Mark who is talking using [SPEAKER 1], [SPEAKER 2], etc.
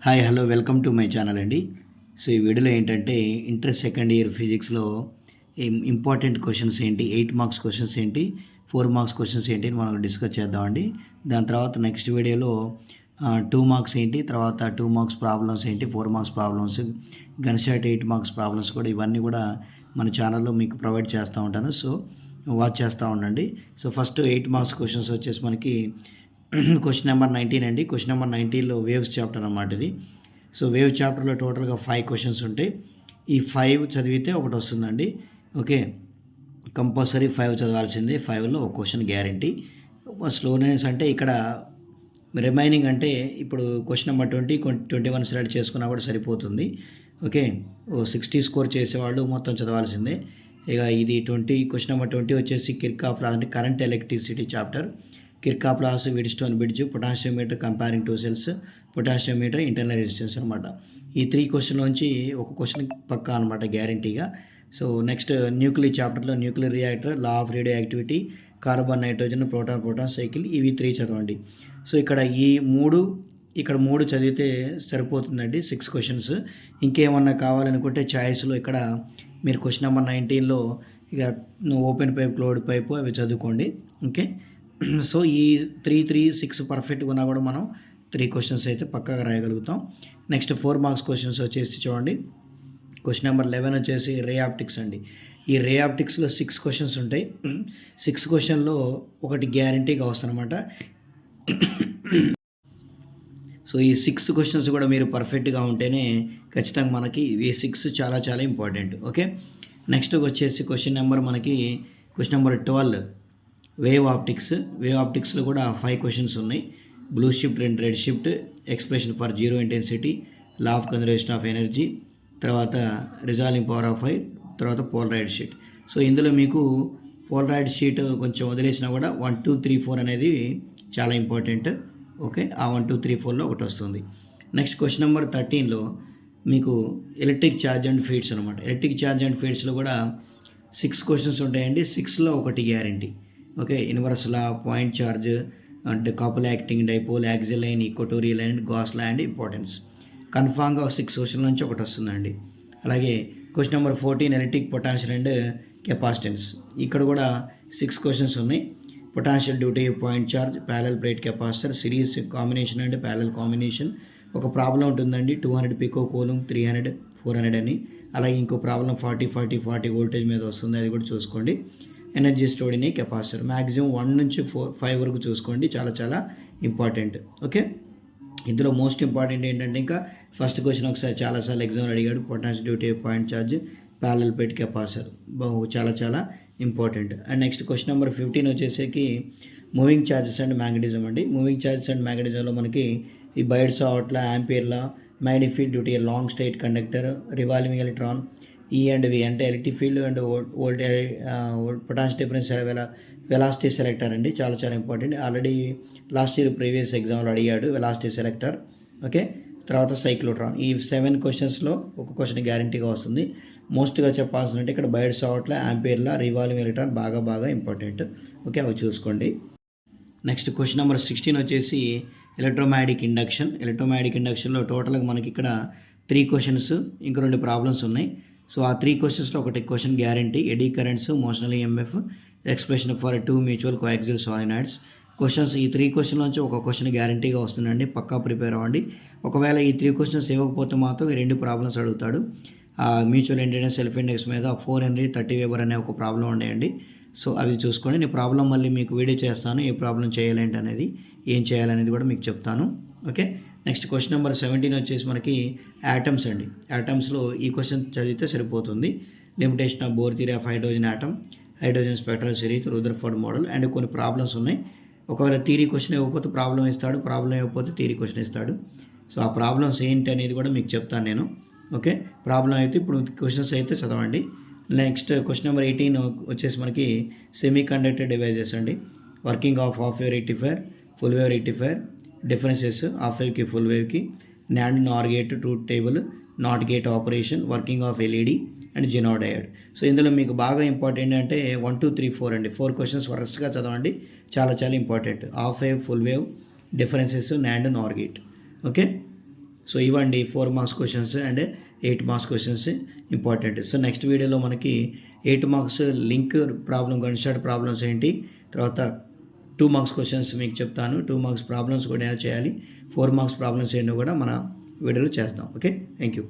[SPEAKER 1] Hi hello welcome to my channel అండి. So ఈ వీడియోలో ఏంటంటే ఇంటర్ సెకండ్ ఇయర్ ఫిజిక్స్లో ఇంపార్టెంట్ క్వశ్చన్స్ ఏంటి, 8 మార్క్స్ క్వశ్చన్స్ ఏంటి, 4 మార్క్స్ క్వశ్చన్స్ ఏంటి అని మనం డిస్కస్ చేద్దామండి. దాని తర్వాత నెక్స్ట్ వీడియోలో 2 మార్క్స్ ఏంటి, తర్వాత 2 మార్క్స్ ప్రాబ్లమ్స్ ఏంటి, 4 marks problems, gunshot 8 marks problems కూడా ఇవన్నీ కూడా మన ఛానల్లో మీకు ప్రొవైడ్ చేస్తూ ఉంటాను. సో వాచ్ చేస్తూ ఉండండి. సో ఫస్ట్ 8 మార్క్స్ క్వశ్చన్స్ వచ్చేసి మనకి క్వశ్చన్ నెంబర్ 19 అండి. క్వశ్చన్ నెంబర్ 19లో వేవ్స్ చాప్టర్ అన్నమాట ఇది. సో వేవ్ చాప్టర్లో టోటల్గా 5 క్వశ్చన్స్ ఉంటాయి. ఈ 5 చదివితే ఒకటి వస్తుందండి. Okay, compulsory 5 చదవాల్సిందే. 5లో ఒక క్వశ్చన్ గ్యారంటీ. స్లోనెస్ అంటే ఇక్కడ రిమైనింగ్ అంటే ఇప్పుడు క్వశ్చన్ నెంబర్ 20, 21 సెలెక్ట్ చేసుకున్నా కూడా సరిపోతుంది. ఓకే, 60 స్కోర్ చేసేవాళ్ళు మొత్తం చదవాల్సిందే. ఇక ఇది క్వశ్చన్ నెంబర్ 20 వచ్చేసి కిర్చాఫ్ లా అంటే current electricity chapter. Kirchhoff laws, Wheatstone bridge, potentiometer comparing two cells, potentiometer internal resistance అనమాట. ఈ 3 క్వశ్చన్లోంచి ఒక క్వశ్చన్ పక్కా అనమాట గ్యారంటీగా. సో నెక్స్ట్ న్యూక్లియర్ చాప్టర్లో nuclear reactor, law of radioactivity, carbon, nitrogen, proton cycle, ఇవి 3 చదవండి. సో ఇక్కడ ఈ 3 చదివితే సరిపోతుందండి. 6 క్వశ్చన్స్. ఇంకేమన్నా కావాలనుకుంటే ఛాయిస్లో ఇక్కడ మీరు క్వశ్చన్ నెంబర్ 19లో ఇక ఓపెన్ పైప్, క్లోజ్డ్ పైప్ అవి చదువుకోండి. ఓకే, సో ఈ 3, 6 పర్ఫెక్ట్గా ఉన్నా కూడా మనం 3 క్వశ్చన్స్ అయితే పక్కాగా రాయగలుగుతాం. నెక్స్ట్ 4 మార్క్స్ క్వశ్చన్స్ వచ్చేసి చూడండి. క్వశ్చన్ నెంబర్ 11 వచ్చేసి రే ఆప్టిక్స్ అండి. ఈ రే ఆప్టిక్స్లో 6 క్వశ్చన్స్ ఉంటాయి. 6 క్వశ్చన్లో ఒకటి గ్యారంటీగా వస్తుందన్నమాట. సో ఈ 6 క్వశ్చన్స్ కూడా మీరు పర్ఫెక్ట్గా ఉంటేనే ఖచ్చితంగా మనకి ఈ 6 చాలా చాలా ఇంపార్టెంట్. ఓకే, నెక్స్ట్ వచ్చేసి క్వశ్చన్ నెంబర్ 12 వేవ్ ఆప్టిక్స్లో కూడా 5 క్వశ్చన్స్ ఉన్నాయి. Blue shift and red shift, expression for zero intensity, law of conservation of energy, తర్వాత రిజాల్వింగ్ పవర్ ఆఫ్ ఫైర్, తర్వాత పోలరైడ్ షీట్. సో ఇందులో మీకు పోలరైడ్ షీట్ కొంచెం వదిలేసినా కూడా 1, 2, 3, 4 అనేది చాలా ఇంపార్టెంట్. ఓకే, ఆ 1, 2, 3, 4లో ఒకటి వస్తుంది. నెక్స్ట్ క్వశ్చన్ నెంబర్ 13లో మీకు ఎలక్ట్రిక్ ఛార్జ్ అండ్ ఫీడ్స్ అనమాట. ఎలక్ట్రిక్ ఛార్జ్ అండ్ ఫీడ్స్లో కూడా 6 క్వశ్చన్స్ ఉంటాయండి. 6లో ఒకటి guarantee. Okay, inverse law, point charge and couple acting, dipole, axle line, equatorial line, gas law and importance. కన్ఫామ్గా 6 question నుంచి ఒకటి వస్తుందండి. అలాగే question number 14 electric potential and capacitance. ఇక్కడ కూడా 6 క్వశ్చన్స్ ఉన్నాయి. Potential due to, point charge, parallel plate capacitor, series combination and parallel combination. ఒక problem ఉంటుందండి 200 పికో కూలుంబ్, 300, 400 అని. అలాగే ఇంకో ప్రాబ్లం 40 వోల్టేజ్ మీద వస్తుంది, అది కూడా చూసుకోండి. Energy stored in capacitor. Maximum 1 నుంచి 5 వరకు చూసుకోండి, చాలా చాలా ఇంపార్టెంట్. ఓకే, ఇందులో మోస్ట్ ఇంపార్టెంట్ ఏంటంటే ఇంకా ఫస్ట్ క్వశ్చన్ ఒకసారి చాలాసార్లు ఎగ్జామ్ అడిగాడు. Potential due to, point charge, parallel plate capacitor చాలా చాలా important. And next question number 15 వచ్చేసరికి మూవింగ్ ఛార్జెస్ అండ్ మ్యాగ్నెటిజం అండి. మూవింగ్ ఛార్జెస్ అండ్ మ్యాగ్నెటిజంలో మనకి ఈ Biot Savart law, Ampere law, magnetic due to, long straight conductor, revolving electron, E and V అంటే electric field and voltage, potential difference, velocity selector అండి, చాలా చాలా important. Already last year previous ఎగ్జామ్లో అడిగాడు వెలాసిటీ సెలెక్టర్. ఓకే, తర్వాత సైక్లోట్రాన్. ఈ 7 క్వశ్చన్స్లో ఒక క్వశ్చన్ గ్యారంటీగా వస్తుంది. మోస్ట్గా చెప్పాల్సిన అంటే ఇక్కడ బైర్డ్స్ అవుట్లా, యాంపియర్లా, రివాల్వింగ్ ఎలక్ట్రాన్ బాగా ఇంపార్టెంట్. ఓకే, అవి చూసుకోండి. నెక్స్ట్ క్వశ్చన్ నెంబర్ 16 వచ్చేసి ఎలక్ట్రోమాగ్నెటిక్ ఇండక్షన్లో టోటల్గా మనకి ఇక్కడ 3 క్వశ్చన్స్, ఇంకో 2 ప్రాబ్లమ్స్ ఉన్నాయి. సో ఆ 3 క్వశ్చన్స్లో ఒకటి question guarantee, eddy currents, motional EMF, expression for 2 mutual coaxial solenoids. Questions ఈ 3 క్వశ్చన్ నుంచి ఒక క్వశ్చన్ గ్యారంటీగా వస్తుందండి, పక్కా ప్రిపేర్ అవ్వండి. ఒకవేళ ఈ 3 క్వశ్చన్స్ ఇవ్వకపోతే మాత్రం ఈ 2 ప్రాబ్లమ్స్ అడుగుతాడు. మ్యూచువల్ ఇండియన్స్ సెల్ఫ్ ఇండెక్స్ మీద 4 హెన్రీ 30 వెబర్ అనే ఒక ప్రాబ్లం ఉండేయండి. సో అవి చూసుకొని నేను ప్రాబ్లం మళ్ళీ మీకు వీడియో చేస్తాను, ఏ ప్రాబ్లం చేయాలంటే అనేది, ఏం చేయాలనేది కూడా మీకు చెప్తాను. ఓకే, నెక్స్ట్ క్వశ్చన్ నెంబర్ 17 వచ్చేసి మనకి యాటమ్స్ అండి. యాటమ్స్లో ఈ క్వశ్చన్ చదివితే సరిపోతుంది. Limitation of bore theory of hydrogen atom, hydrogen spectral series, Rutherford model and కొన్ని ప్రాబ్లమ్స్ ఉన్నాయి. ఒకవేళ థియరీ క్వశ్చన్ ఇవ్వకపోతే ప్రాబ్లం ఇస్తాడు, ప్రాబ్లం ఇవ్వకపోతే థియరీ క్వశ్చన్ ఇస్తాడు. సో ఆ ప్రాబ్లమ్స్ ఏంటి అనేది కూడా మీకు చెప్తాను నేను. ఓకే, ప్రాబ్లం అయితే ఇప్పుడు క్వశ్చన్స్ అయితే చదవండి. నెక్స్ట్ క్వశ్చన్ నెంబర్ 18 వచ్చేసి మనకి సెమీ కండక్టర్ డివైజెస్ అండి. Working of half wave rectifier, full wave rectifier, differences half వేవ్కి ఫుల్ వేవ్కి, NAND NOR gate, truth table, NOT gate operation, working of LED and Zener diode. So ఇందులో మీకు బాగా important అంటే 1, 2, 3, 4 అండి. 4 క్వశ్చన్స్ వరుసగా చదవండి, చాలా చాలా important. Half wave, full wave, differences, NAND NOR gate. Okay, so ఇవ్వండి 4 marks questions and 8 marks questions important. So next వీడియోలో మనకి 8 marks link problem, gunshot problems ఏంటి, తర్వాత 2 మార్క్స్ క్వశ్చన్స్ మీకు చెప్తాను, 2 మార్క్స్ ప్రాబ్లమ్స్ కూడా ఎలా చేయాలి, 4 మార్క్స్ ప్రాబ్లమ్స్ ఏంటో కూడా మన వీడియోలో చేస్తాం. Okay, thank you.